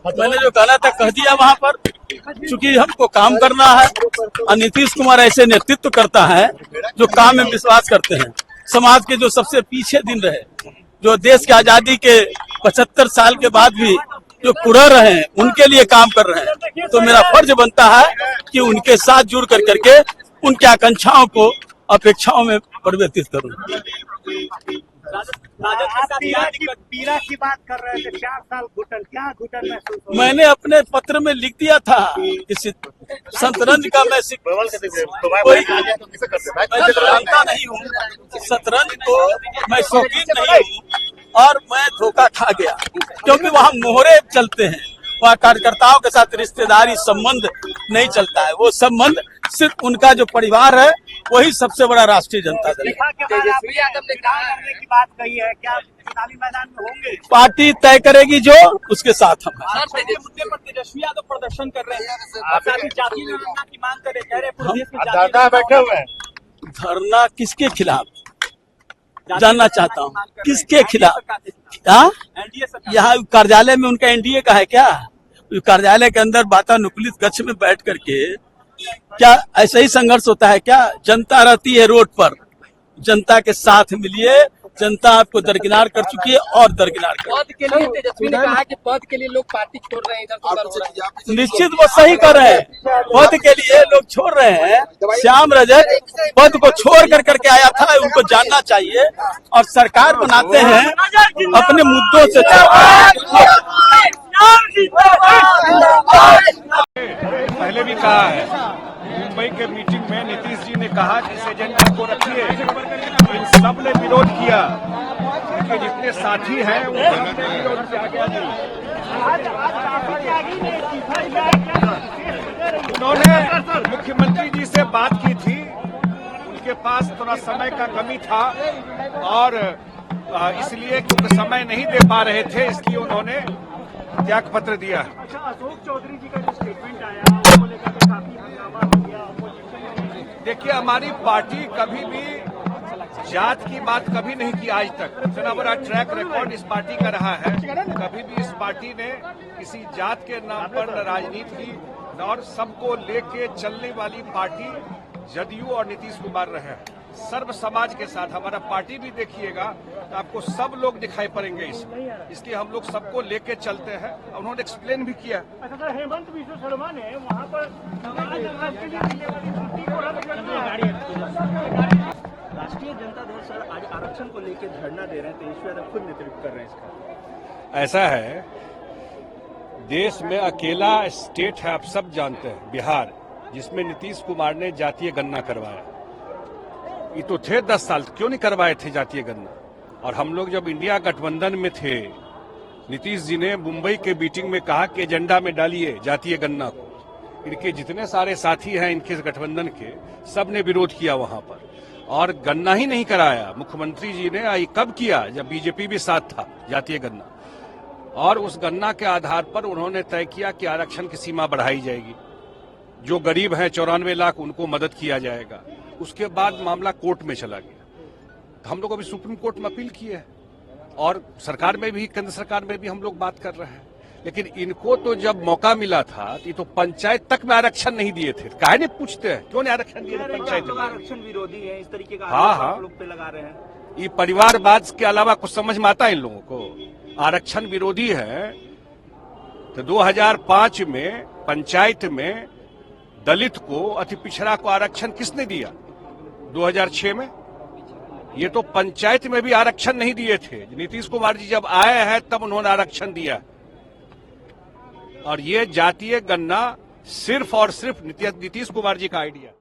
मैंने जो कहना था कह दिया वहाँ पर, चूंकि हमको काम करना है और नीतीश कुमार ऐसे नेतृत्व करता है जो काम में विश्वास करते हैं। समाज के जो सबसे पीछे दिन रहे, जो देश की आजादी के 75 साल के बाद भी जो कुरह रहे हैं, उनके लिए काम कर रहे हैं। तो मेरा फर्ज बनता है कि उनके साथ जुड़ कर करके उनकी आकांक्षाओं को अपेक्षाओं में परिवर्तित करूं। पीड़ा की बात कर रहे थे, 4 साल घुटन, क्या घुटन महसूस हो? मैंने अपने पत्र में लिख दिया था कि शतरंज का मैं जानता नहीं हूँ, शतरंज को मैं शौकीन नहीं हूँ और मैं धोखा खा गया, क्योंकि वहाँ मोहरे चलते हैं, वहाँ कार्यकर्ताओं के साथ रिश्तेदारी संबंध नहीं चलता है। वो संबंध सिर्फ उनका जो परिवार है वही सबसे बड़ा राष्ट्रीय जनता दल है। की बात कही है, क्या चुनावी मैदान में होंगे? पार्टी तय करेगी जो, उसके साथ हम हैं। मुद्दे पर तेजस्वी यादव प्रदर्शन कर रहे हैं, जाति जनगणना की मांग कर रहे धरना बैठे हुए हैं। धरना किसके खिलाफ जानना चाहता हूँ, किसके खिलाफ? यहाँ कार्यालय में उनका एनडीए का है क्या? कार्यालय के अंदर वातानुकूलित कक्ष में बैठ करके क्या ऐसा ही संघर्ष होता है क्या? जनता रहती है रोड पर, जनता के साथ मिलिए। जनता आपको दरकिनार कर चुकी है और दरकिनार कर। पद के लिए तेजस्वी ने कहा कि पद के लिए लोग पार्टी छोड़ रहे हैं, इधर से उधर हो रहे हैं। निश्चित वो सही कर रहे हैं, पद के लिए लोग छोड़ रहे हैं। श्याम रजक पद को छोड़ कर करके आया था, उनको जानना चाहिए। और सरकार बनाते हैं अपने मुद्दों से। पहले भी कहा है, मुंबई के मीटिंग में नीतीश जी ने कहा कि इस एजेंडा को रखिए, इन सब ने विरोध किया। उनके जितने साथी हैं वो सब ने विरोध किया। उन्होंने मुख्यमंत्री जी से बात की थी, उनके पास थोड़ा समय का कमी था और इसलिए क्योंकि समय नहीं दे पा रहे थे, इसलिए उन्होंने त्याग पत्र दिया। अच्छा, अशोक चौधरी जी का जो स्टेटमेंट आया उसको लेकर के काफी हंगामा हो गया अपोजिशन। देखिए, हमारी पार्टी कभी भी जात की बात कभी नहीं की आज तक। इतना बड़ा ट्रैक रिकॉर्ड इस पार्टी का रहा है, कभी भी इस पार्टी ने किसी जात के नाम पर न राजनीति की और सबको लेके चलने वाली पार्टी जदयू और नीतीश कुमार रहे हैं। सर्व समाज के साथ हमारा पार्टी भी देखिएगा तो आपको सब लोग दिखाई पड़ेंगे इसमें, इसलिए हम लोग सबको लेके चलते हैं। उन्होंने एक्सप्लेन भी किया। अच्छा सर, हेमंत विश्व शर्मा ने वहाँ पर राष्ट्रीय जनता दल सर आज आरक्षण को लेकर धरना दे रहे हैं, तेजस्वी यादव खुद नेतृत्व कर रहे हैं इसका। ऐसा है, देश में अकेला स्टेट है, आप सब जानते हैं, बिहार, जिसमें नीतीश कुमार ने जातीय गणना करवाया। ये तो थे 10 साल, क्यों नहीं करवाए थे जातीय गणना? और हम लोग जब इंडिया गठबंधन में थे, नीतीश जी ने मुंबई के मीटिंग में कहा कि एजेंडा में डालिए जातीय गणना को। इनके जितने सारे साथी हैं इनके गठबंधन के, सब ने विरोध किया वहां पर और गणना ही नहीं कराया। मुख्यमंत्री जी ने कब किया? जब बीजेपी भी साथ था, जातीय गणना। और उस गणना के आधार पर उन्होंने तय किया कि आरक्षण की सीमा बढ़ाई जाएगी, जो गरीब हैं 94 लाख उनको मदद किया जाएगा। उसके बाद मामला कोर्ट में चला गया। हम लोग अभी सुप्रीम कोर्ट में अपील किए हैं और सरकार में भी, केंद्र सरकार में भी हम लोग बात कर रहे हैं। लेकिन इनको तो जब मौका मिला था ये तो पंचायत तक में आरक्षण नहीं दिए थे। काहे नहीं पूछते हैं क्यों नहीं आरक्षण दिए थे पंचायत में? आरक्षण विरोधी है, इस तरीके का हाँ, लोग पे लगा रहे हैं। ये परिवारवाद के अलावा कुछ समझ में आता है इन लोगों को? आरक्षण विरोधी है तो 2005 में पंचायत में दलित को, अति पिछड़ा को आरक्षण किसने दिया? 2006 में। ये तो पंचायत में भी आरक्षण नहीं दिए थे। नीतीश कुमार जी जब आए हैं तब उन्होंने आरक्षण दिया। और ये जातीय गणना सिर्फ और सिर्फ नीतीश कुमार जी का आइडिया।